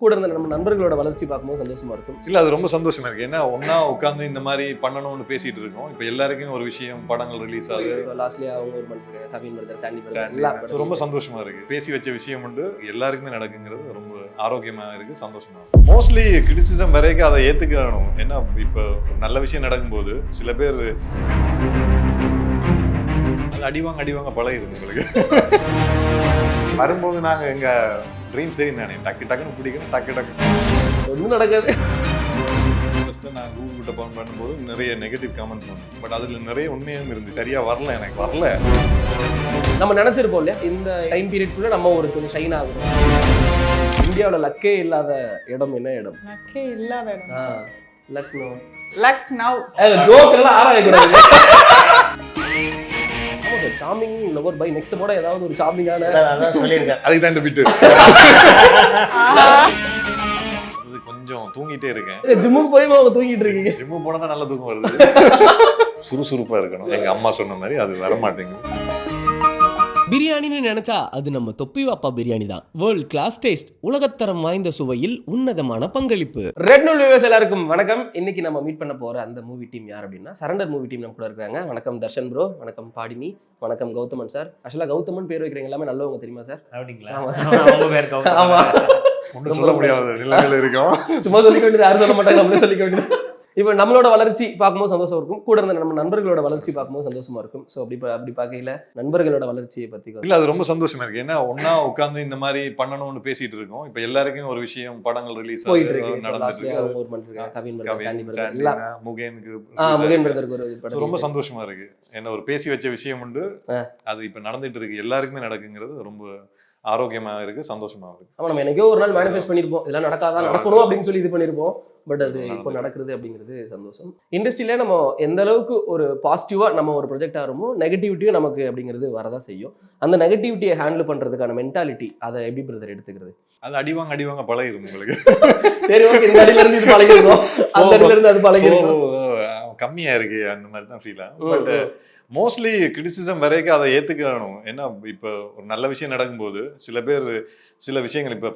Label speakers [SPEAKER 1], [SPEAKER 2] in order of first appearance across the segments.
[SPEAKER 1] கூட இருந்த நம்ம நண்பர்களோட வளர்ச்சி பார்க்கும்போது சந்தோஷமா இருக்கும்.
[SPEAKER 2] இல்ல அது ரொம்ப சந்தோஷமா இருக்கு. ஏன்னா ஒன்னா உட்காந்து இந்த மாதிரி பண்ணணும்னு பேசிட்டு இருக்கோம். இப்ப எல்லாருக்கும் ஒரு விஷயம் படங்கள் ரிலீஸ் ஆகுது.
[SPEAKER 1] லாஸ்ட்லியா அவங்க ஒரு பண்ணிருக்காங்க, கவின் பிரதர், சாண்டி பிரதர் எல்லாம்
[SPEAKER 2] ரொம்ப சந்தோஷமா இருக்கு. பேசி வச்ச விஷயம் உண்டு எல்லாருக்குமே நடக்குங்கிறது ரொம்ப ஆரோக்கியமா இருக்கு, சந்தோஷமா இருக்கு. மோஸ்ட்லி கிரிட்டிசிசம் வரைக்கும் அதை ஏத்துக்கணும். ஏன்னா இப்ப நல்ல விஷயம் நடக்கும்போது சில பேர் அடிவாங்க பழகிடும் உங்களுக்கு. வரும்போது நாங்க எங்க ட்ரீம்ஸ் தெரியும் தானே, டக்குன்னு பிடிக்கணும், டக்கு
[SPEAKER 1] ஒன்றும் நடக்காது.
[SPEAKER 2] நான் கூகுள் கிட்ட பண்ணும்போது நிறைய நெகட்டிவ் கமெண்ட்ஸ் வந்து, பட் அதுல நிறைய உண்மையும் இருந்து சரியா வரல, எனக்கு வரல.
[SPEAKER 1] நம்ம நினைச்சிருப்போம் இல்லையா, இந்த டைம் பீரியட்குள்ள நம்ம ஒரு கொஞ்சம் ஷைன் ஆகுது. இந்தியாவோட லக்கே இல்லாத இடம் என்ன இடம்?
[SPEAKER 3] லக்கே இல்லாத இடம்
[SPEAKER 1] லக்னோ.
[SPEAKER 3] ஜோக்
[SPEAKER 1] எல்லாம் ஆராயக்கூடாது. சாமிங் லவர் பை நெக்ஸ்ட் போட ஏதாவது ஒரு சாமிங்கான
[SPEAKER 4] அதான் சொல்லியிருக்கேன்.
[SPEAKER 2] அதுக்கு தான் இந்த பிட்டு. கொஞ்சம் தூங்கிட்டே இருக்கேன்.
[SPEAKER 1] ஜிம்முக்கு போய் அவங்க தூங்கிட்டு இருக்கீங்க.
[SPEAKER 2] ஜிம்மு போனா தான் நல்ல தூக்கம் வருது. சுறுசுறுப்பா இருக்கணும். எங்க அம்மா சொன்ன மாதிரி அது வர மாட்டேங்குது.
[SPEAKER 5] பிரியாணின்னு நினைச்சா அது நம்ம தொப்பி வாப்பா பிரியாணி தான். வேர்ல்ட் கிளாஸ் டேஸ்ட், உலகத்தரம் வாய்ந்த சுவையில் உன்னதமான பங்களிப்பு.
[SPEAKER 1] ரெட் நூல் வியூவர்ஸ் எல்லாருக்கும் வணக்கம். இன்னைக்கு நம்ம மீட் பண்ண போற அந்த மூவி டீம் யார் அப்படின்னா சரண்டர் மூவி டீம் நம்ம கூட இருக்காங்க. வணக்கம் தர்ஷன் ப்ரோ, வணக்கம் பாடினி, வணக்கம் கௌதமன் சார். ஆக்சுவலா கௌதமன் பேர் வைக்கிறீங்க எல்லாமே நல்லவங்க தெரியுமா சார்?
[SPEAKER 4] அப்படிங்களா?
[SPEAKER 1] ஆமா,
[SPEAKER 2] ஒன்றும் சொல்ல முடியாத நிலையில இருக்கோம்.
[SPEAKER 1] சும்மா சொல்லிக்க வேண்டியது, யாரும் சொல்ல மாட்டாங்க, நம்மளே சொல்லிக்க வேண்டியது. இப்போ நம்மளோட வளர்ச்சி பார்க்கும்போது சந்தோஷம் இருக்கும், கூட இருந்த நம்ம நண்பர்களோட வளர்ச்சி பார்க்கும்போது சந்தோஷமா இருக்கும். ஸோ அப்படி பார்க்கையில நண்பர்களோட வளர்ச்சியை பத்தி
[SPEAKER 2] இல்ல அது ரொம்ப சந்தோஷமா இருக்கு. ஏன்னா ஒன்னா உட்காந்து இந்த மாதிரி பண்ணணும்னு பேசிட்டு இருக்கோம். இப்ப எல்லாருக்கும் ஒரு விஷயம் படங்கள் ரிலீஸ்
[SPEAKER 1] போயிட்டு இருக்கு,
[SPEAKER 2] நடந்துட்டு
[SPEAKER 1] இருக்கு. கவின் பிரதர், சாண்டி பிரதர் எல்லாம்
[SPEAKER 2] முகேன்
[SPEAKER 1] பிரதருக்கு ஒரு படம்
[SPEAKER 2] ரொம்ப சந்தோஷமா இருக்கு. ஏன்னா ஒரு பேசி வச்ச விஷயம் உண்டு, அது இப்ப நடந்துட்டு இருக்கு, எல்லாருக்குமே நடக்குங்கிறது ரொம்ப ஆரோக்கியமா இருக்கு, சந்தோஷமா இருக்கு.
[SPEAKER 1] ஆமா, நம்ம என்னைக்கோ ஒரு நாள் மேனிஃபெஸ்ட் பண்ணிருப்போம், இதெல்லாம் நடக்காதான், நடக்கணும் அப்படின்னு சொல்லி இது பண்ணிருப்போம். பட் அது இப்போ நடக்குது அப்படிங்கிறது சந்தோஷம். இண்டஸ்ட்ரியில நம்ம எந்த அளவுக்கு ஒரு பாசிட்டிவா நம்ம ஒரு ப்ரொஜெக்ட் ஆகிறோமோ நெகட்டிவிட்டியும் நமக்கு அப்படிங்கிறது வரதான் செய்யும். அந்த நெகட்டிவிட்டியை ஹேண்டில் பண்றதுக்கான மென்டாலிட்டி அதை எப்படி பிரதர் எடுத்துக்கிறது?
[SPEAKER 2] அது அடிவாங்க பழகிடும் உங்களுக்கு.
[SPEAKER 1] சரி, ஓகே, இந்த அடியில இருந்து இது பழகிருக்கும், அந்த அடியில இருந்து அது பழகிருக்கும்,
[SPEAKER 2] கம்மியா இருக்கு, அந்த மாதிரி தான் ஃபீல் ஆகும். பட் மோஸ்ட்லி கிரிட்டிசிசம் வரைக்கும் அதை ஏத்துக்கணும். ஏன்னா இப்ப ஒரு நல்ல விஷயம் நடக்கும்போது சில பேர் சில விஷயங்கள், இப்ப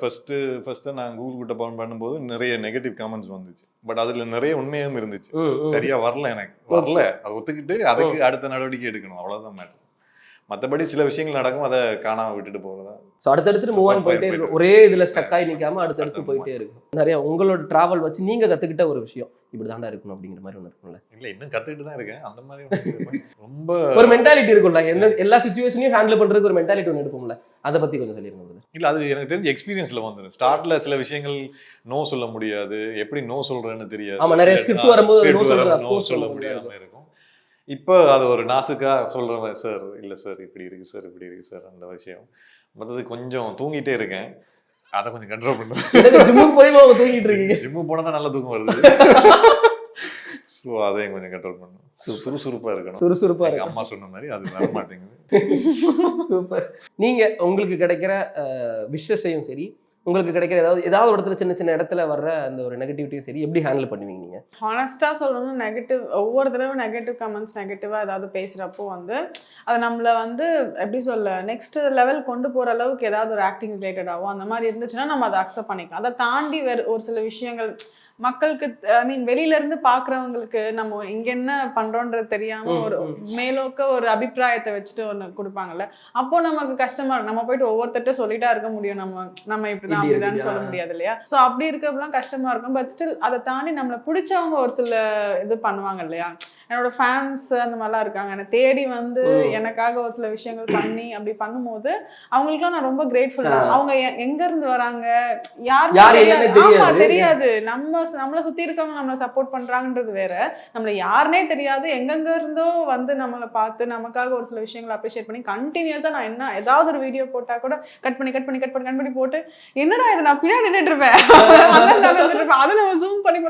[SPEAKER 2] ஃபர்ஸ்ட் நான் கூகுள் கிட்ட பண்ணும்போது நிறைய நெகட்டிவ் கமெண்ட்ஸ் வந்துச்சு, பட் அதுல நிறைய உண்மையும் இருந்துச்சு. சரியா வரல, எனக்கு வரல, அதை ஒத்துக்கிட்டு அதுக்கு அடுத்த நடவடிக்கை எடுக்கணும், அவ்வளவுதான் மேட்டர். மற்றபடி சில விஷயங்கள் நடக்கும், அதை காணாம விட்டுட்டு போறதா.
[SPEAKER 1] ஸோ அடுத்தடுத்து மூவ் ஆன் போயிட்டே இருக்கும், ஒரே இதுல ஸ்டக் ஆகி நிற்காம அடுத்தடுத்து போயிட்டே இருக்கும். நிறைய உங்களோட டிராவல் வச்சு நீங்க கத்துக்கிட்ட ஒரு விஷயம் இப்படி தாண்டா இருக்கணும் அப்படிங்கிற மாதிரி ஒன்று இருக்கும்ல?
[SPEAKER 2] இல்ல, இன்னும் கத்துக்கிட்டு தான் இருக்கேன். அந்த மாதிரி ரொம்ப
[SPEAKER 1] ஒரு மென்டாலிட்டி இருக்கும்ல, எல்லா சிச்சுவேஷனையும் ஹேண்டில் பண்றதுக்கு ஒரு மென்டாலிட்டி ஒன்று எடுப்போம்ல, அதை பத்தி கொஞ்சம் சொல்லிருங்க.
[SPEAKER 2] இல்ல, அது எனக்கு தெரிஞ்ச எக்ஸ்பீரியன்ஸ்ல வந்துடும். ஸ்டார்ட்ல சில விஷயங்கள் நோ சொல்ல முடியாது, எப்படி நோ சொல்றேன்னு தெரியாது.
[SPEAKER 1] ஆமா, நிறைய ஸ்கிரிப்ட் வரும்போது
[SPEAKER 2] நோ சொல்ல முடியாம இருக்கும். இப்போ அது ஒரு நாசுக்கா சொல்றேன், சார் இல்ல சார் இப்படி இருக்கு சார், இப்படி இருக்கு சார், அந்த விஷயம். மற்றது கொஞ்சம் தூங்கிட்டே இருக்கேன், அதை கொஞ்சம் கண்ட்ரோல் பண்ணுவேன்.
[SPEAKER 1] ஜிம்முக்கு போய் அவங்க தூங்கிட்டு இருக்கீங்க.
[SPEAKER 2] ஜிம்மு போனா தான் நல்ல தூக்கம் வருது. ஸோ அதையும் கொஞ்சம் கண்ட்ரோல் பண்ணணும். சுறுசுறுப்பா இருக்கணும்.
[SPEAKER 1] சுறுசுறுப்பா இருக்கு,
[SPEAKER 2] அம்மா சொன்ன மாதிரி அது வர மாட்டேங்குது.
[SPEAKER 1] சூப்பர். நீங்க உங்களுக்கு கிடைக்கிற விஷஸையும் சரி, உங்களுக்கு கிடைக்கிற ஏதாவது ஒரு இடத்துல சின்ன சின்ன இடத்துல வர்ற அந்த ஒரு நெகட்டிவிட்டியும் சரி, எப்படி ஹேண்டில் பண்ணுவீங்க நீங்க?
[SPEAKER 3] ஹானஸ்டா சொல்லணும், நெகட்டிவ் ஒவ்வொரு தடவை நெகட்டிவ் கமெண்ட்ஸ் நெகட்டிவா ஏதாவது பேசுறப்போ வந்து அது நம்மள வந்து எப்படி சொல்ல நெக்ஸ்ட் லெவல் கொண்டு போற அளவுக்கு ஏதாவது ஒரு ஆக்டிங் ரிலேட்டடாவோ அந்த மாதிரி இருந்துச்சுன்னா நம்ம அதை அக்செப்ட் பண்ணிக்கலாம். அதை தாண்டி ஒரு சில விஷயங்கள் மக்களுக்கு வெளியில இருந்து பாக்குறவங்களுக்கு நம்ம இங்க என்ன பண்றோன்றது தெரியாம ஒரு மேலோக்க ஒரு அபிப்பிராயத்தை வச்சுட்டு ஒண்ணு கொடுப்பாங்கல்ல, அப்போ நமக்கு கஷ்டமா இருக்கும். நம்ம போயிட்டு ஒவ்வொருத்தட்ட சொல்லிட்டா இருக்க முடியும், நம்ம இப்படிதான் அப்படிதான் சொல்ல முடியாது இல்லையா? சோ அப்படி இருக்கிறப்பெல்லாம் கஷ்டமா இருக்கும். பட் ஸ்டில் அதை தாண்டி நம்மளை பிடிச்சவங்க ஒரு சில இது பண்ணுவாங்க இல்லையா, என்னோட ஃபேன்ஸ் அந்த மாதிரிலாம் இருக்காங்க, என்னை தேடி வந்து எனக்காக ஒரு சில விஷயங்கள் பண்ணி அப்படி பண்ணும்போது அவங்களுக்குலாம் நான் ரொம்ப கிரேட்ஃபுல். அவங்க எங்க இருந்து வராங்க, யாருன்னு தெரியாது, நம்மளை சுத்தி இருக்கவங்க நம்மளை சப்போர்ட் பண்றாங்கன்றது வேற, நம்மள யாருனே தெரியாது, எங்கெங்க இருந்தோ வந்து நம்மளை பார்த்து நமக்காக ஒரு சில விஷயங்களை அப்ரிஷியேட் பண்ணி கண்டினியூஸா நான் என்ன ஏதாவது ஒரு வீடியோ போட்டா கூட கட் பண்ணி போட்டு என்னடா இது நான் பின்னாடி நின்றுட்டு இருப்பேன், அதை நம்ம ஜூம் பண்ணி,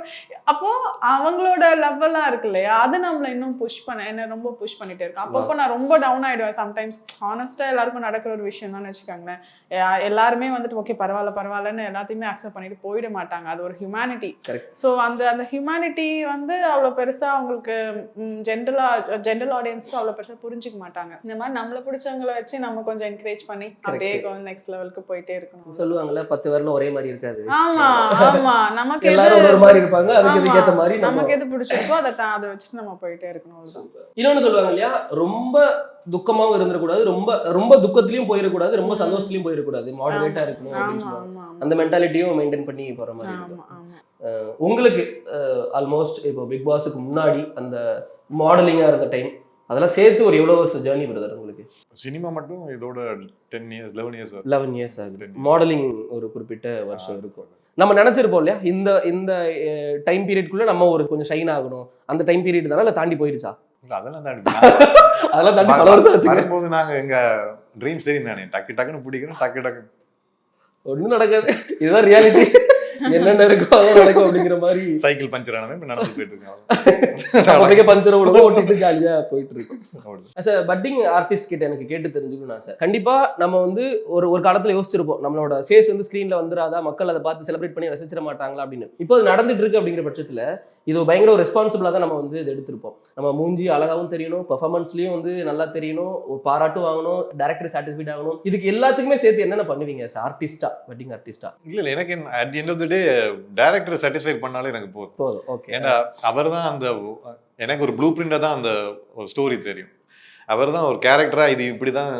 [SPEAKER 3] அப்போ அவங்களோட லெவல்லாம் இருக்கு இல்லையா, அது நம்மள இன்னும் என்ன ரொம்ப புஷ் பண்ணிட்டே இருக்கும். அப்பப்போ நான் ரொம்ப டவுன் ஆயிடுவேன் சம்டைம்ஸ். ஹானஸ்டா எல்லாருக்கும் நடக்கிற ஒரு விஷயம் தான் வச்சுக்கோங்களேன். எல்லாருமே வந்துட்டு ஓகே பரவாயில்லன்னு எல்லாத்தையுமே அக்செப்ட் பண்ணிட்டு போயிட மாட்டாங்க. அது ஒரு ஹியூமனிட்டி. ஸோ அந்த ஹியூமனிட்டி வந்து அவ்வளோ பெருசா அவங்களுக்கு ஜென்ரல் ஆடியன்ஸ்க்கு அவ்வளோ பெருசா புரிஞ்சுக்க மாட்டாங்க. இந்த மாதிரி நம்மள பிடிச்சவங்களை வச்சு நம்ம கொஞ்சம் என்கரேஜ் பண்ணி அப்படியே கொஞ்சம் நெக்ஸ்ட் லெவலுக்கு போயிட்டே இருக்கணும்.
[SPEAKER 1] சொல்லுவாங்கல்ல 10 வரல ஒரே மாதிரி இருக்காது.
[SPEAKER 3] ஆமா நமக்கு
[SPEAKER 1] எல்லாரும் ஒரு மாதிரி இருப்பாங்க. அதுக்கு ஏத்த மாதிரி
[SPEAKER 3] நமக்கு எது பிடிச்சிருக்கோ அதை வச்சுட்டு நம்ம போயிட்டே இருக்கணும்.
[SPEAKER 1] இன்னொன்னு சொல்லுவாங்க இல்லையா, ரொம்ப துக்கமாவும் இருந்துடக்கூடாது, ரொம்ப துக்கத்திலயும் போயிடக்கூடாது, ரொம்ப சந்தோஷத்துலயும் போயிடக்கூடாது, மாடரேட்டா இருக்கணும் அப்படின்னு சொல்லுவாங்க. அந்த மென்டாலிட்டியும் மெயின்டைன் பண்ணி போற மாதிரி இருக்கும். உங்களுக்கு ஆல்மோஸ்ட் இப்போ பிக் பாஸுக்கு முன்னாடி அந்த மாடலிங்கா இருந்த டைம் அதெல்லாம் சேர்த்து ஒரு எவ்வளவு வருஷம் ஜேர்னி பிரதர் உங்களுக்கு?
[SPEAKER 2] சினிமா மட்டும் இதோட 10 இயர்ஸ்
[SPEAKER 1] 11 இயர்ஸ் ஆகுது. மாடலிங் ஒரு குறிப்பிட்ட வருஷம் இருக்கும். நம்ம நினைச்சிருப்போம் இல்லையா, இந்த டைம் பீரியட்குள்ள நம்ம ஒரு கொஞ்சம் ஷைன் ஆகணும், அந்த டைம் பீரியட் தானே தாண்டி போயிருச்சா?
[SPEAKER 2] அதெல்லாம்
[SPEAKER 1] தாண்டி பல வருஷம் ஆச்சு.
[SPEAKER 2] வரும்போது நாங்க எங்க ட்ரீம்ஸ் தெரியும் தானே, டக்குன்னு பிடிக்கிறோம், டக்கு
[SPEAKER 1] ஒண்ணும் நடக்காது. இதுதான் ரியாலிட்டி. என்னென்ன இருக்கோ அதான் நடக்கும் அப்படிங்கிற மாதிரி.
[SPEAKER 2] சைக்கிள் பஞ்சர் ஆனது இப்ப நடந்து போயிட்டு இருக்கேன்.
[SPEAKER 1] பஞ்சர் ஓட்டிட்டு ஜாலியா போயிட்டு இருக்கோம். as a budding artist கிட்ட எனக்கு கேட்டு தெரிஞ்சுக்கணும் ஆசை. கண்டிப்பா நம்ம வந்து ஒரு காலத்துல யோசிச்சிருப்போம், நம்மளோட ஃபேஸ் வந்து ஸ்கிரீன்ல வந்துடாதா, மக்கள் அதை பார்த்து செலிப்ரேட் பண்ணி ரசிச்சிட மாட்டாங்களா அப்படின்னு. இப்போ அது நடந்துட்டு இருக்கு அப்படிங்கிற பட்சத்துல இது பயங்கர ஒரு ரெஸ்பான்சிபிளா தான் நம்ம வந்து இது எடுத்திருப்போம். நம்ம மூஞ்சி அழகாவும் தெரியணும், பெர்ஃபார்மன்ஸ்லயும் வந்து நல்லா தெரியணும், ஒரு பாராட்டும் வாங்கணும், டைரக்டர் சாட்டிஸ்ஃபைட் ஆகணும். இதுக்கு எல்லாத்துக்குமே சேர்த்து என்னென்ன பண்ணுவீங்க ஆர்டிஸ்டா, வெட்டிங் ஆர்டிஸ்டா?
[SPEAKER 2] இல்ல எனக்கு at the end of the day director satisfy பண்ணாலே எனக்கு போதும்.
[SPEAKER 1] ஓகே.
[SPEAKER 2] ஏன்னா அவர் தான் அந்த எனக்கு ஒரு ப்ளூ பிரிண்டா தான் அந்த ஸ்டோரி தெரியும். அவர் தான் ஒரு கேரக்டரா இது இப்படிதான்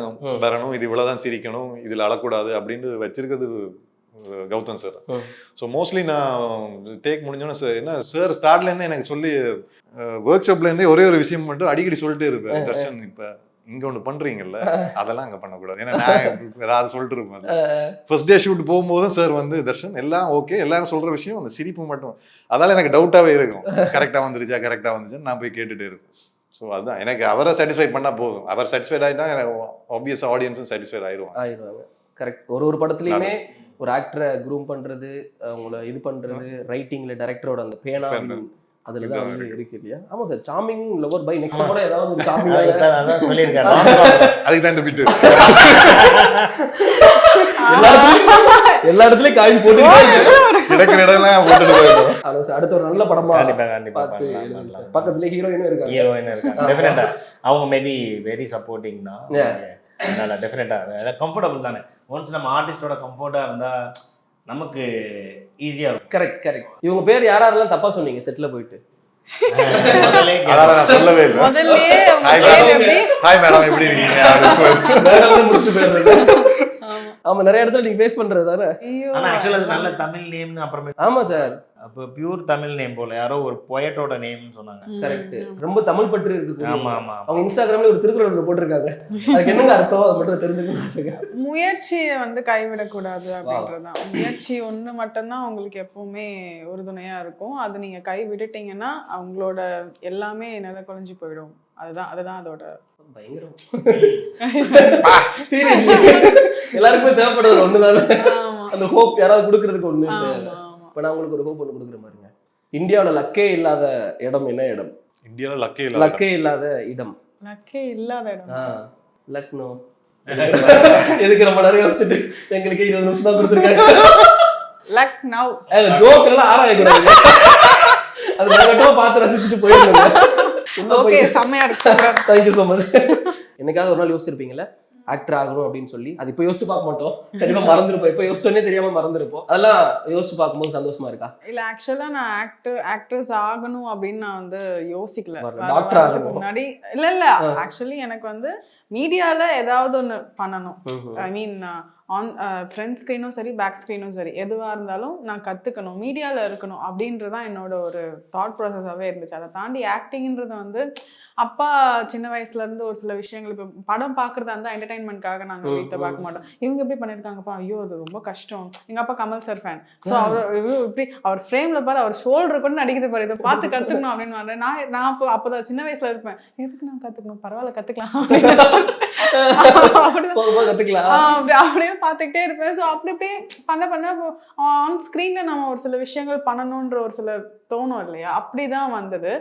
[SPEAKER 2] வரணும், இது இவ்வளவுதான் சிரிக்கணும், இதுல அழக்கூடாது அப்படின்னு வச்சிருக்கிறது கௌதம் சார். ஸோ மோஸ்ட்லி நான் டேக் முடிஞ்சோன்னு சார் என்ன சார் ஸ்டார்ட்ல இருந்து எனக்கு சொல்லி ஒர்க் ஷாப்ல இருந்தே ஒரே ஒரு விஷயம் மட்டும் அடிக்கடி சொல்லிட்டே இருப்பேன், தர்ஷன் இப்ப இங்க ஒண்ணு பண்றீங்கல்ல அதெல்லாம் அங்க பண்ணக்கூடாது. ஏன்னா நான் ஏதாவது சொல்லிட்டு இருப்பேன். ஃபர்ஸ்ட் டே ஷூட் போகும்போதும் சார் வந்து தர்ஷன் எல்லாம் ஓகே, எல்லாரும் சொல்ற விஷயம் அந்த சிரிப்பு மட்டும், அதால எனக்கு டவுட்டாவே இருக்கும், கரெக்டா வந்துருச்சுன்னு நான் போய் கேட்டுட்டே இருப்பேன். ஸோ அதுதான் எனக்கு அவரை சாட்டிஸ்ஃபை பண்ணா போதும். அவர் சாட்டிஸ்ஃபைட் ஆகிட்டா ஆப்வியஸ் ஆடியன்ஸும் சாட்டிஸ்ஃபைட் ஆயிடுவாங்க.
[SPEAKER 1] கரெக்ட். ஒரு படத்துலையுமே ஒரு ஆக்டரை க்ரூம் பண்றது, அவங்கள இது பண்றது, ரைட்டிங்ல டைரக்டரோட அந்த பேனா அதுலதான் வந்து இருக்கு இல்லையா? ஆமா sir, charming lover by next கூட ஏதாவது ஒரு சார்மிங் அதான் சொல்லியிருக்காரு.
[SPEAKER 2] அதுக்கு தான் இந்த பிட்
[SPEAKER 1] எல்லா இடத்துலயும் காயின் போட்டு அடுத்த ஒரு நல்ல படமா பக்கத்துல ஹீரோயினும் இருக்காங்க.
[SPEAKER 4] டெஃபினட்டா அவங்க மேபி வெரி சப்போர்ட்டிங் தான். அதனால டெஃபினட்டா கம்ஃபர்டபுள் தானே. ஒன்ஸ் நம்ம ஆர்டிஸ்டோட கம்ஃபர்ட்டா இருந்தா நமக்கு ஈஸியா இருக்கும்.
[SPEAKER 1] கரெக்ட். இவங்க பேர் யாரெல்லாம் தப்பா சொன்னீங்க செட்ல போயிட்டு?
[SPEAKER 2] சொல்லவே இல்லை.
[SPEAKER 1] ஆமா, நிறைய இடத்துல நீங்க ஃபேஸ் பண்றது தானே.
[SPEAKER 4] ஆனா ஆக்சுவலா அது நல்ல தமிழ் நேம்னு அப்புறமே.
[SPEAKER 1] ஆமா சார்,
[SPEAKER 4] அப்ப பியூர் தமிழ் நேம் போல யாரோ ஒரு போயட்டோட நேம்னு சொன்னாங்க.
[SPEAKER 1] கரெக்ட். ரொம்ப தமிழ் பற்று இருக்கு.
[SPEAKER 4] ஆமா ஆமா.
[SPEAKER 1] அவங்க இன்ஸ்டாகிராம்ல ஒரு திருக்குறள் போட்டிருக்காங்க. அதுக்கு என்னங்க அர்த்தம் அது மட்டும் தெரிஞ்சுக்கணும்.
[SPEAKER 3] முயற்சியை வந்து கைவிடக்கூடாது அப்படின்றதுதான். முயற்சி ஒண்ணு மட்டும்தான் உங்களுக்கு எப்பவுமே உறுதுணையா இருக்கும். அது நீங்க கை விட்டுட்டீங்கன்னா அவங்களோட எல்லாமே நில குலைஞ்சு போயிடும். அதுதான் அதோட
[SPEAKER 1] பயங்கரம். எல்லாருக்குமே தேவைப்படுறது ஒண்ணுதானே, அந்த ஹோப் யாராவது கொடுக்கறதுக்கு ஒண்ணு. இப்ப நான் உங்களுக்கு ஒரு ஹோப் ஒண்ணு கொடுக்குற மாதிரிங்க. இந்தியாவோட லக்கே இல்லாத இடம் என்ன இடம்?
[SPEAKER 2] இந்தியால லக்கே
[SPEAKER 1] இல்லாத இடம். லக்னோ. எதுக்கு ரொம்ப நேரம் யோசிச்சுட்டு எங்களுக்கு 20 நிமிஷம் தான் கொடுத்துருக்காங்க.
[SPEAKER 3] லக்னோ
[SPEAKER 1] ஜோக் எல்லாம் ஆராயக்கூடாது. அது நேரட்டமா பார்த்து ரசிச்சுட்டு போயிருந்தோம்.
[SPEAKER 3] ஓகே, செமையா இருக்கு.
[SPEAKER 1] Thank you so much. என்னைக்காவது ஒரு நாள் யோசிச்சிருப்பீங்களா ஆக்டர் ஆகணும் அப்படின்னு சொல்லி? அது இப்போ யோசிச்சு பார்க்க மாட்டோம், கண்டிப்பா மறந்துருப்போம். இப்போ யோசிச்சோன்னே தெரியாம மறந்துருப்போம். அதெல்லாம் யோசிச்சு பார்க்கும்போது சந்தோஷமா இருக்கா?
[SPEAKER 3] இல்ல, ஆக்சுவலா நான் ஆக்ட்ரஸ் ஆகணும் அப்படின்னு நான் வந்து யோசிக்கல.
[SPEAKER 1] டாக்டர் ஆகணும்
[SPEAKER 3] முன்னாடி இல்ல ஆக்சுவலி எனக்கு வந்து மீடியால ஏதாவது ஒண்ணு பண்ணணும். ஐ மீன் ஆன் ஃப்ரண்ட் ஸ்க்ரீனும் சரி, பேக் ஸ்க்ரீனும் சரி, எதுவாக இருந்தாலும் நான் கற்றுக்கணும், மீடியாவில் இருக்கணும் அப்படின்றதான் என்னோட ஒரு தாட் ப்ராசஸாகவே இருந்துச்சு. அதை தாண்டி ஆக்டிங்கிறது வந்து அப்பா சின்ன வயசுலேருந்து ஒரு சில விஷயங்கள், இப்போ படம் பார்க்குறதா இருந்தால் என்டர்டைன்மெண்ட்காக நாங்கள் வீட்டை பார்க்க மாட்டோம். இவங்க எப்படி பண்ணியிருக்காங்கப்பா, ஐயோ அது ரொம்ப கஷ்டம். எங்கள் அப்பா கமல் சார் ஃபேன். ஸோ அவர் இப்படி அவர் ஃப்ரேமில் பாரு, அவர் ஷோல்டர் கூட நடிக்குது பாரு, இதை பார்த்து கற்றுக்கணும் அப்படின்னு வரேன். நான் அப்போதான் சின்ன வயசில் இருப்பேன், எதுக்கு நான் கற்றுக்கணும், பரவாயில்ல கற்றுக்கலாம் அப்படியே பார்த்துக்கிட்டே இருப்பேன். ஸோ அப்படி அப்படியே பண்ண ஆன் ஸ்க்ரீனில் நம்ம ஒரு சில விஷயங்கள் பண்ணணுன்ற ஒரு சில தோணும் இல்லையா, அப்படிதான் வந்தது.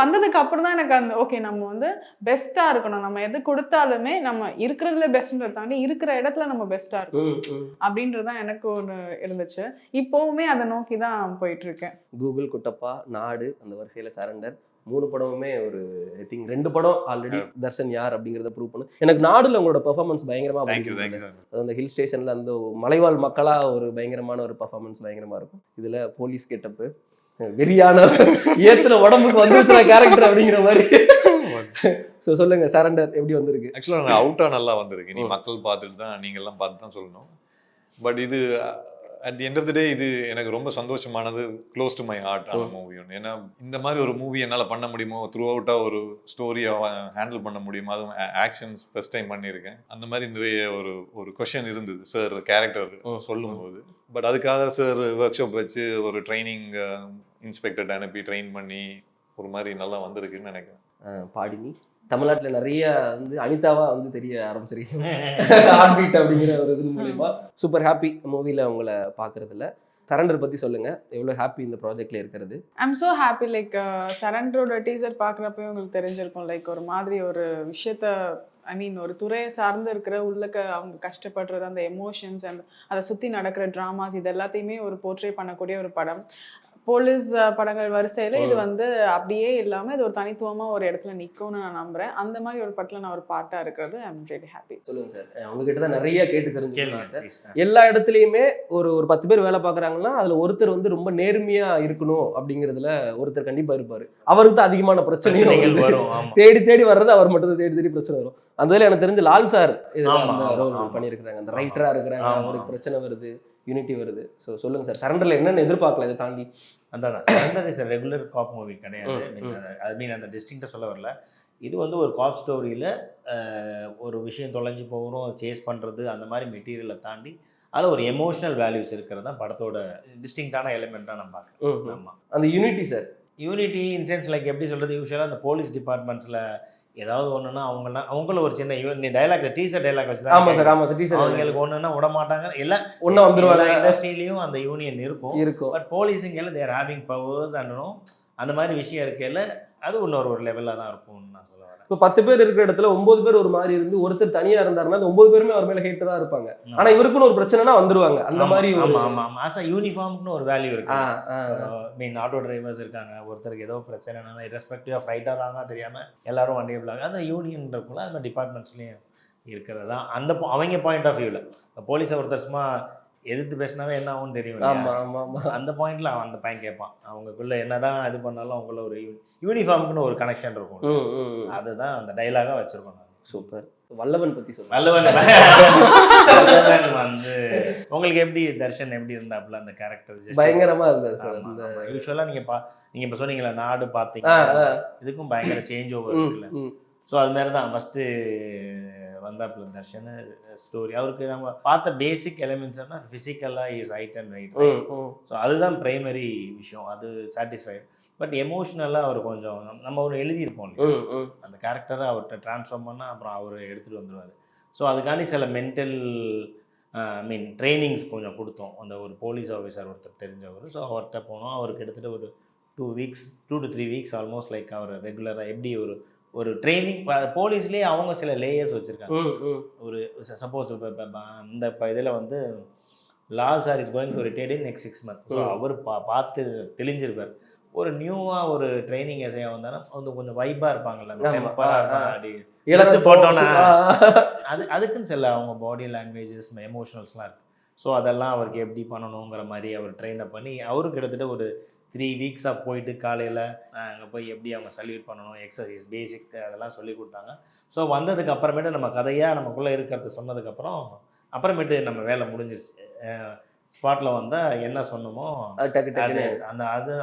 [SPEAKER 3] வந்ததுக்கு அப்புறம் தான் எனக்கு அந்த ஓகே நம்ம வந்து பெஸ்ட்டாக இருக்கணும், நம்ம எது கொடுத்தாலுமே நம்ம இருக்கிறதுல பெஸ்ட்ன்றதை தாண்டி இருக்கிற இடத்துல நம்ம பெஸ்ட்டாக இருக்கணும் அப்படின்றது தான் எனக்கு ஒன்று இருந்துச்சு. இப்போவுமே அதை நோக்கி தான் போயிட்டு இருக்கேன்.
[SPEAKER 1] கூகுள், குட்டப்பா, நாடு, அந்த வரிசையில் சரண்டர் 3 படமுமே ஒரு ஐ திங்க் 2 படம் ஆல்ரெடி தர்ஷன் யார் அப்படிங்கிறத ப்ரூவ் பண்ணு. எனக்கு நாடுல உங்களோட பெர்ஃபார்மன்ஸ் பயங்கரமா
[SPEAKER 2] தேங்க்யூ
[SPEAKER 1] பிடிக்கும்.
[SPEAKER 2] தேங்க்யூ.
[SPEAKER 1] அது அந்த ஹில் ஸ்டேஷன்ல அந்த மலைவாழ் மக்களா ஒரு பயங்கரமான ஒரு பெர்ஃபார்மன்ஸ் பயங்கரமா இருக்கும். இதுல போலீஸ் கெட்டப்பு வெறியான ஏத்துல உடம்புக்கு வந்துருச்சுற கேரக்டர் அப்படிங்கிற மாதிரி. ஸோ சொல்லுங்க சரண்டர் எப்படி வந்திருக்கு?
[SPEAKER 2] ஆக்சுவலாக நான் அவுட்டா நல்லா வந்திருக்கு. நீ மக்கள் பார்த்துட்டு தான் நீங்க எல்லாம் பார்த்து தான் சொல்லணும். பட் இது at the end of the day இது எனக்கு ரொம்ப சந்தோஷமானது, க்ளோஸ் டு மை ஹார்ட் ஆன மூவி ஒன்று. ஏன்னா இந்த மாதிரி ஒரு மூவி என்னால் பண்ண முடியுமோ, த்ரூ அவுட்டாக ஒரு ஸ்டோரியை ஹேண்டில் பண்ண முடியுமோ, அதுவும் ஆக்ஷன்ஸ் ஃபர்ஸ்ட் டைம் பண்ணியிருக்கேன். அந்த மாதிரி நிறைய ஒரு கொஷன் இருந்தது சார் கேரக்டர் சொல்லும்போது. பட் அதுக்காக சார் ஒர்க் ஷாப் வச்சு ஒரு ட்ரைனிங் இன்ஸ்பெக்டர் அனுப்பி ட்ரெயின் பண்ணி ஒரு மாதிரி நல்லா வந்திருக்குன்னு நினைக்கிறேன்.
[SPEAKER 1] பாடினி தமிழ்நாட்டில் நிறைய வந்து அனிதாவா வந்து தெரிய ஆரம்பிச்சிருக்கீங்க ஹார்ட் பீட் அப்படிங்கிற ஒரு இது மூலியமா. சூப்பர் ஹாப்பி மூவில உங்களை பார்க்கறதுல. சரண்டர் பத்தி சொல்லுங்க, எவ்வளவு ஹாப்பி இந்த ப்ராஜெக்ட்ல இருக்கிறது?
[SPEAKER 3] I'm so happy. லைக் சரண்டரோட டீசர் பார்க்குறப்பவே உங்களுக்கு தெரிஞ்சிருக்கும். லைக் ஒரு மாதிரி ஒரு விஷயத்த ஐ மீன் ஒரு துறையை சார்ந்து இருக்கிற உள்ளக்க அவங்க கஷ்டப்படுறது, அந்த எமோஷன்ஸ் அண்ட் அதை சுற்றி நடக்கிற ட்ராமாஸ், இது எல்லாத்தையுமே ஒரு போர்ட்ரே பண்ணக்கூடிய ஒரு படம். போலீஸ் படங்கள் வரிசையில் இது வந்து அப்படியே இல்லாமல் இது ஒரு தனித்துவமாக ஒரு இடத்துல நிற்கும்னு நான் நம்புகிறேன். அந்த மாதிரி ஒரு படத்தில் நான் ஒரு பார்ட்டாக இருக்கிறது ஐ எம் ரியலி ஹாப்பி.
[SPEAKER 1] சொல்லுங்க சார், உங்ககிட்ட தான் நிறைய கேட்டு தெரிஞ்சுக்கலாம் சார். எல்லா இடத்துலையுமே ஒரு 10 பேர் வேலை பார்க்குறாங்கன்னா அதில் ஒருத்தர் வந்து ரொம்ப நேர்மையாக இருக்கணும் அப்படிங்கிறதுல ஒருத்தர் கண்டிப்பாக இருப்பார். அவருக்கு தான் அதிகமான பிரச்சனைகள் வரும். தேடி வர்றது அவர் மட்டும் தான் தேடி பிரச்சனை வரும். அந்த இதில் எனக்கு தெரிஞ்சு லால் சார் அந்த ரோல் பண்ணியிருக்கிறாங்க. அந்த ரைட்டராக இருக்கிறாங்க, அவருக்கு பிரச்சனை வருது, யூனிட்டி வருது. ஸோ சொல்லுங்க சார், சரண்டரில் என்னென்ன எதிர்பார்க்கலாம் இதை தாண்டி?
[SPEAKER 4] அதான் surrender is regular cop movie கிடையாது. ஐ மீன் அந்த டிஸ்டிங்க்டாக சொல்ல வரல. இது வந்து ஒரு காப் ஸ்டோரியில் ஒரு விஷயம் தொலைஞ்சு போகிறோம், சேஸ் பண்ணுறது, அந்த மாதிரி மெட்டீரியலை தாண்டி அதில் ஒரு எமோஷனல் வேல்யூஸ் இருக்கிறது தான் படத்தோட டிஸ்டிங்க்டான எலிமெண்ட்டாக நான் பார்க்குறேன். ஆமாம்,
[SPEAKER 1] அந்த unity sir,
[SPEAKER 4] unity in sense like எப்படி சொல்கிறது, யூஸ்வலாக அந்த போலீஸ் டிபார்ட்மெண்ட்ஸில் ஏதாவது ஒன்றுனா அவங்கள ஒரு சின்ன டைலாக் டீசர் டைலாக் வச்சு தான் அவங்களுக்கு ஒன்றுனா விட மாட்டாங்க. எல்லாம்
[SPEAKER 1] ஒன்றும் வந்துருவாங்க.
[SPEAKER 4] இண்டஸ்ட்ரியிலையும் அந்த யூனியன் இருக்கும். பட் போலீஸுங்கெல்லாம் தேர் ஹேவிங் பவர்ஸ் அண்ணும் அந்த மாதிரி விஷயம் இருக்கையில் அது இன்னொரு லெவலில் தான் இருக்கும்னு நான் சொல்ல வரேன்.
[SPEAKER 1] இப்போ 10 பேர் இருக்கிற இடத்துல 9 பேர் ஒரு மாதிரி இருந்து ஒருத்தர் தனியா இருந்தாருன்னா அந்த 9 பேருமே அவர் மேல ஹேட் தான் இருப்பாங்க. ஆனா இவருக்குன்னு ஒரு பிரச்சனைனா வந்துருவாங்க. அந்த மாதிரி
[SPEAKER 4] ஆஸ் அ யூனிஃபார்ம்னு ஒரு வேல்யூ இருக்கு. மீன் ஆட்டோ டிரைவர்ஸ் இருக்காங்க, ஒருத்தருக்கு ஏதோ பிரச்சனைனா ரெஸ்பெக்டிவ் ஆஃப் ரைட்டராங்க தெரியாம எல்லாரும் வண்டி விடலாங்க. அந்த யூனியன் இருக்குல்ல, அந்த டிபார்ட்மெண்ட்ஸ்லயும் இருக்கிறது தான் அந்த அவங்க பாயிண்ட் ஆஃப் வியூவில். போலீஸை ஒருத்தர் சும்மா எதிர்த்து பேசினாவே என்ன ஆகும்னு தெரியும். அந்த பாயிண்ட்ல அவன் அந்த பையன் கேட்பான், அவங்களுக்குள்ள என்னதான் இது பண்ணாலும் அவங்கள ஒரு யூனிஃபார்முக்குன்னு ஒரு கனெக்ஷன் இருக்கும். அதுதான் அந்த டைலாகா வச்சிருக்கோம்.
[SPEAKER 1] சூப்பர். வல்லவன் பத்தி சொல்லுங்க.
[SPEAKER 4] வல்லவன் வந்து உங்களுக்கு எப்படி தர்ஷன் எப்படி இருந்தாப்புல அந்த கேரக்டர்?
[SPEAKER 1] பயங்கரமா இருந்தாரு சார்.
[SPEAKER 4] யூஸ்வலா நீங்க இப்ப சொன்னீங்களா நாடு பாத்தீங்க, இதுக்கும் பயங்கர சேஞ்ச் ஓவர் இருக்குல்ல. ஸோ அது மாதிரி தான் ஃபஸ்ட்டு வந்தாப்புல தர்ஷன் ஸ்டோரி. அவருக்கு நம்ம பார்த்த பேசிக் எலிமெண்ட்ஸ்னா ஃபிசிக்கலாக is height and weight. So அதுதான் ப்ரைமரி விஷயம், அது சாட்டிஸ்ஃபைடு. பட் எமோஷ்னலாக அவர் கொஞ்சம் நம்ம ஒரு எழுதியிருப்போம் அந்த கேரக்டரை அவர்கிட்ட ட்ரான்ஸ்ஃபார்ம் பண்ணால் அப்புறம் அவர் எடுத்துகிட்டு வந்துடுவார். ஸோ அதுக்காண்டி சில மென்டல் மீன் ட்ரைனிங்ஸ் கொஞ்சம் கொடுத்தோம். அந்த ஒரு போலீஸ் ஆஃபீஸர் ஒருத்தர் தெரிஞ்சவர். ஸோ அவர்கிட்ட போனோம். அவருக்கு கிட்டத்தட்ட ஒரு 2 to 3 weeks ஆல்மோஸ்ட் லைக் அவர் ரெகுலராக எப்படி ஒரு ட்ரைனிங். போலீஸ்லேயே அவங்க சில லேயர்ஸ் வச்சுருக்காங்க. ஒரு சப்போஸ் இந்த இதில் வந்து Lal sir is going to retired in next 6 months. So அவர் பார்த்து தெளிஞ்சிருப்பார். ஒரு நியூவாக ஒரு ட்ரைனிங் எசையாக வந்தாலும் வந்து கொஞ்சம் வைப்பாக இருப்பாங்கல்ல, அந்த டெம்பராக அப்படி இலசு போட்டோன்னா அதுக்குன்னு சில அவங்க பாடி லாங்குவேஜஸ் எமோஷனல்ஸ்லாம் இருக்குது. ஸோ அதெல்லாம் அவருக்கு எப்படி பண்ணணுங்கிற மாதிரி அவர் ட்ரெயினப் பண்ணி அவருக்கு கிட்டத்தட்ட ஒரு 3 weeks போயிட்டு காலையில் அங்கே போய் எப்படி அவங்க சல்யூட் பண்ணணும், எக்ஸசைஸ் பேசிக் அதெல்லாம் சொல்லி கொடுத்தாங்க. ஸோ வந்ததுக்கு அப்புறமேட்டு நம்ம கதையாக நமக்குள்ளே இருக்கிறது சொன்னதுக்கப்புறம் அப்புறமேட்டு நம்ம வேலை முடிஞ்சிருச்சு. ஸ்பாட்டில் வந்தால் என்ன சொன்னமோ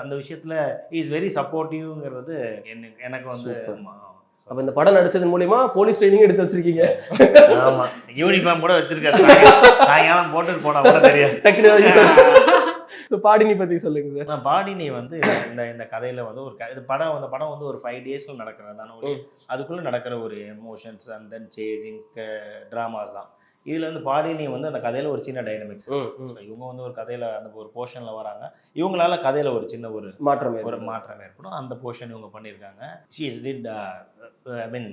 [SPEAKER 4] அந்த விஷயத்தில் இஸ் வெரி சப்போர்ட்டிவ்ங்கிறது எனக்கு வந்து.
[SPEAKER 1] அப்போ இந்த படம் நடிச்சது மூலியமா போலீஸ் ட்ரைனிங் எடுத்து வச்சிருக்கீங்க.
[SPEAKER 4] ஆமாம், யூனிஃபார்ம் கூட வச்சிருக்காரு. சாயங்காலம் போட்டுட்டு போனால் கூட தெரியாது.
[SPEAKER 1] ஸோ பாடினி பற்றி சொல்லுங்க சார்.
[SPEAKER 4] பாடினி வந்து இந்த கதையில் வந்து இந்த படம் வந்து ஒரு 5 days நடக்கிறது தானே. அதுக்குள்ளே நடக்கிற ஒரு emotions and then chasing dramas தான். இதில் வந்து பாரினி வந்து அந்த கதையில் ஒரு சின்ன டைனமிக்ஸ்.
[SPEAKER 1] ம், ம்.
[SPEAKER 4] இவங்க வந்து ஒரு கதையில் அந்த ஒரு போர்ஷனில் வராங்க, இவங்களால கதையில் ஒரு சின்ன ஒரு
[SPEAKER 1] மாற்றம்
[SPEAKER 4] ஒரு
[SPEAKER 1] ஏற்படும்.
[SPEAKER 4] மாற்றம் ஏற்படும். அந்த போர்ஷன் இவங்க பண்ணியிருக்காங்க. She is did I mean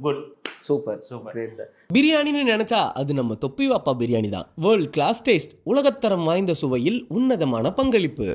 [SPEAKER 4] good,
[SPEAKER 1] super
[SPEAKER 4] super.
[SPEAKER 1] Great sir.
[SPEAKER 5] பிரியாணின்னு நினைச்சா அது நம்ம தொப்பி வாப்பா பிரியாணி தான். வேர்ல்ட் கிளாஸ் டேஸ்ட், உலகத்தரம் வாய்ந்த சுவையில் உன்னதமான பங்களிப்பு.